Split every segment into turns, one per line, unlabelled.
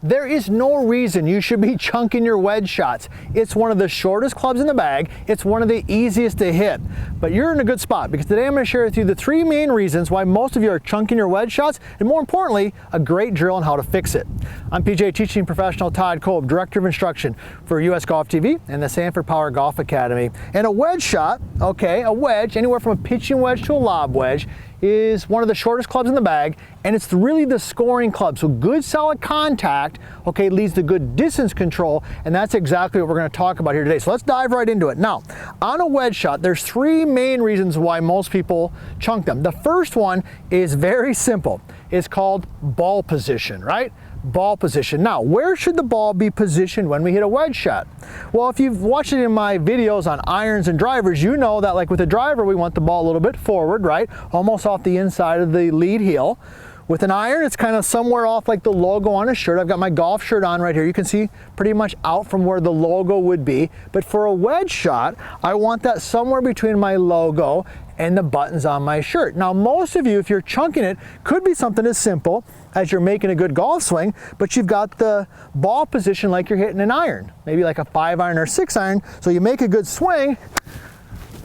There is no reason you should be chunking your wedge shots. It's one of the shortest clubs in the bag. It's one of the easiest to hit. But you're in a good spot because today I'm going to share with you the 3 main reasons why most of you are chunking your wedge shots, and more importantly, a great drill on how to fix it. I'm PGA teaching professional Todd Kolb, Director of Instruction for US Golf TV and the Sanford Power Golf Academy. And a wedge shot, okay, a wedge, anywhere from a pitching wedge to a lob wedge, is one of the shortest clubs in the bag, and it's really the scoring club. So good solid contact, okay, leads to good distance control, and that's exactly what we're going to talk about here today. So let's dive right into it. Now, on a wedge shot, there's 3 main reasons why most people chunk them. The first one is very simple. It's called ball position, right? Ball position. Now, where should the ball be positioned when we hit a wedge shot? Well, if you've watched it in my videos on irons and drivers, you know that like with a driver, we want the ball a little bit forward, right? Almost off the inside of the lead heel. With an iron, it's kind of somewhere off like the logo on a shirt. I've got my golf shirt on right here. You can see pretty much out from where the logo would be. But for a wedge shot, I want that somewhere between my logo and the buttons on my shirt. Now, most of you, if you're chunking it, could be something as simple as you're making a good golf swing, but you've got the ball position like you're hitting an iron, maybe like a 5-iron or 6-iron. So you make a good swing,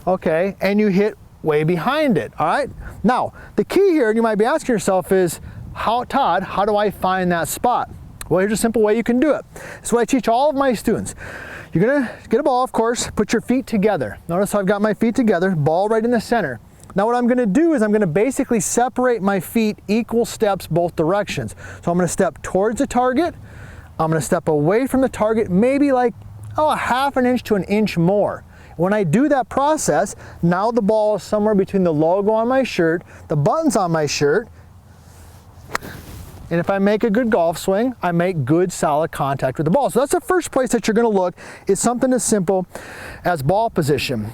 okay, and you hit way behind it, all right? Now, the key here, and you might be asking yourself, is Todd, how do I find that spot? Well, here's a simple way you can do it. It's what I teach all of my students. You're gonna get a ball, of course, put your feet together. Notice how I've got my feet together, ball right in the center. Now what I'm gonna do is I'm gonna basically separate my feet equal steps both directions. So I'm gonna step towards the target, I'm gonna step away from the target, maybe like, a 1/2 inch to an inch more. When I do that process, now the ball is somewhere between the logo on my shirt, the buttons on my shirt, and if I make a good golf swing, I make good solid contact with the ball. So that's the first place that you're gonna look, is something as simple as ball position.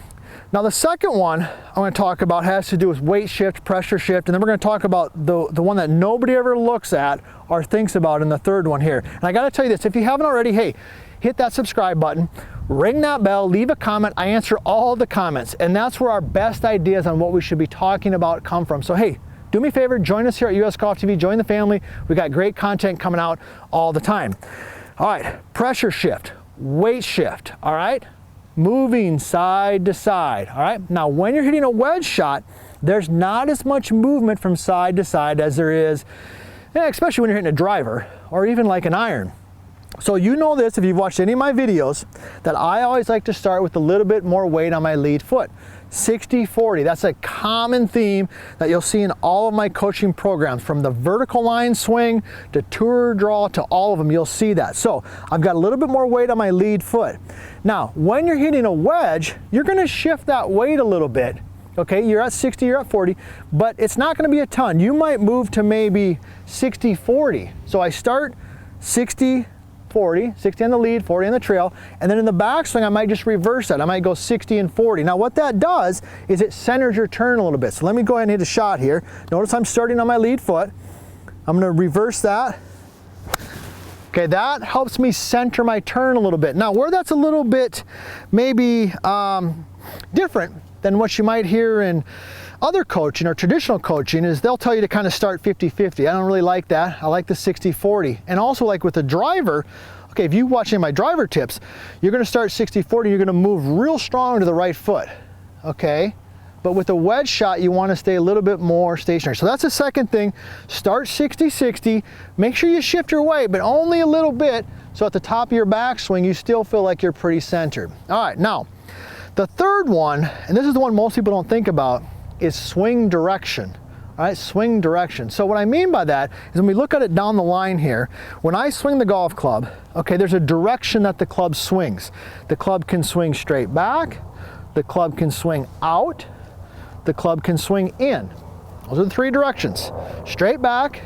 Now the second one I'm going to talk about has to do with weight shift, pressure shift, and then we're going to talk about the one that nobody ever looks at or thinks about in the third one here. And I got to tell you this, if you haven't already, hey, hit that subscribe button, ring that bell, leave a comment. I answer all the comments, and that's where our best ideas on what we should be talking about come from. So hey, do me a favor, join us here at US Golf TV, join the family. We got great content coming out all the time. All right, pressure shift, weight shift, all right? Moving side to side, all right? Now, when you're hitting a wedge shot, there's not as much movement from side to side as there is, especially when you're hitting a driver or even like an iron. So you know this, if you've watched any of my videos, that I always like to start with a little bit more weight on my lead foot. 60-40, that's a common theme that you'll see in all of my coaching programs, from the vertical line swing to tour draw to all of them, you'll see that. So I've got a little bit more weight on my lead foot. Now, when you're hitting a wedge, you're gonna shift that weight a little bit. Okay, you're at 60, you're at 40, but it's not gonna be a ton. You might move to maybe 60-40. So I start 60 on the lead, 40 on the trail, and then in the backswing I might just reverse that. I might go 60 and 40. Now what that does is it centers your turn a little bit. So let me go ahead and hit a shot here. Notice I'm starting on my lead foot. I'm gonna reverse that. Okay, that helps me center my turn a little bit. Now where that's a little bit maybe different than what you might hear in other coaching or traditional coaching is they'll tell you to kind of start 50-50. I don't really like that. I like the 60-40. And also, like with the driver, okay, if you watch any of my driver tips, you're gonna start 60-40, you're gonna move real strong to the right foot, okay? But with a wedge shot, you wanna stay a little bit more stationary. So that's the second thing. Start 60-60, make sure you shift your weight, but only a little bit, so at the top of your backswing, you still feel like you're pretty centered. All right, now, the third one, and this is the one most people don't think about, is swing direction. All right, swing direction. So what I mean by that is when we look at it down the line here, when I swing the golf club, okay, there's a direction that the club swings. The club can swing straight back, the club can swing out, the club can swing in. Those are the 3 directions: straight back,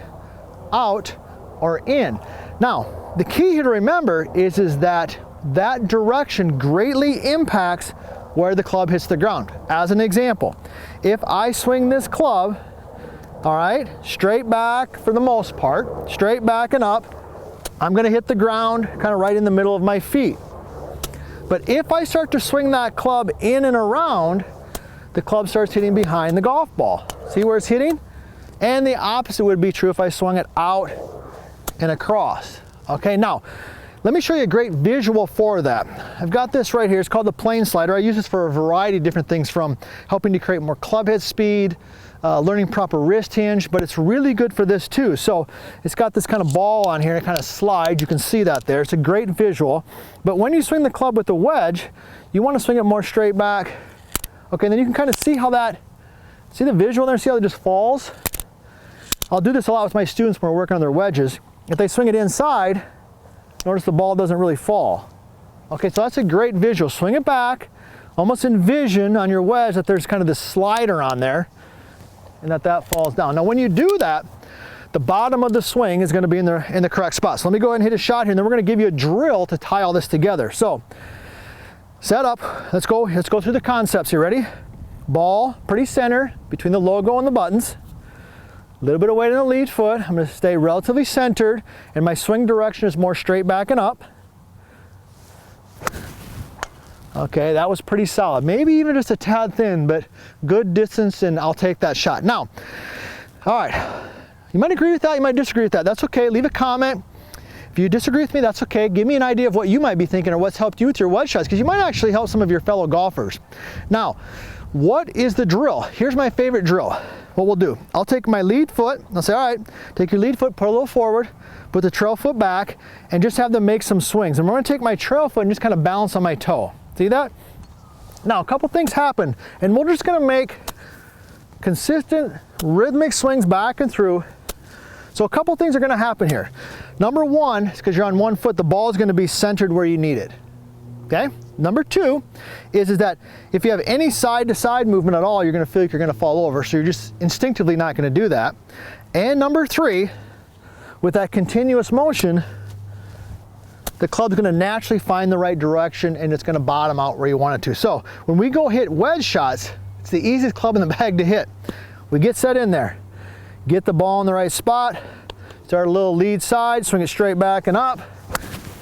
out, or in. Now, the key here to remember is that direction greatly impacts where the club hits the ground. As an example, if I swing this club, all right, straight back for the most part, straight back and up, I'm gonna hit the ground kind of right in the middle of my feet. But if I start to swing that club in and around, the club starts hitting behind the golf ball. See where it's hitting? And the opposite would be true if I swung it out and across. Okay, now, let me show you a great visual for that. I've got this right here. It's called the plane slider. I use this for a variety of different things, from helping to create more club head speed, learning proper wrist hinge, but it's really good for this too. So it's got this kind of ball on here and it kind of slides. You can see that there. It's a great visual. But when you swing the club with the wedge, you want to swing it more straight back. Okay, and then you can kind of see how that, see the visual there? See how it just falls? I'll do this a lot with my students when we're working on their wedges. If they swing it inside, notice the ball doesn't really fall. Okay, so that's a great visual. Swing it back, almost envision on your wedge that there's kind of this slider on there and that falls down. Now when you do that, the bottom of the swing is going to be in the correct spot. So let me go ahead and hit a shot here, and then we're going to give you a drill to tie all this together. So set up, let's go through the concepts here. Ready? Ball pretty center between the logo and the buttons. A little bit of weight in the lead foot. I'm going to stay relatively centered, and my swing direction is more straight back and up. Okay, that was pretty solid. Maybe even just a tad thin, but good distance, and I'll take that shot. Now, all right, you might agree with that, you might disagree with that. That's okay, leave a comment. If you disagree with me, that's okay. Give me an idea of what you might be thinking or what's helped you with your wedge shots, because you might actually help some of your fellow golfers. Now, what is the drill? Here's my favorite drill. What we'll do, I'll take my lead foot, I'll say, all right, take your lead foot, put a little forward, put the trail foot back, and just have them make some swings. And we're gonna take my trail foot and just kind of balance on my toe. See that? Now, a couple things happen, and we're just gonna make consistent, rhythmic swings back and through. So a couple things are gonna happen here. Number one is, because you're on one foot, the ball is gonna be centered where you need it. Okay? Number two is that if you have any side-to-side movement at all, you're going to feel like you're going to fall over, so you're just instinctively not going to do that. And number three, with that continuous motion, the club's going to naturally find the right direction, and it's going to bottom out where you want it to. So when we go hit wedge shots, it's the easiest club in the bag to hit. We get set in there, get the ball in the right spot, start a little lead side, swing it straight back and up.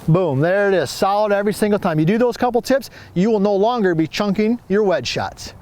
Boom, there it is, solid every single time. You do those couple tips, you will no longer be chunking your wedge shots.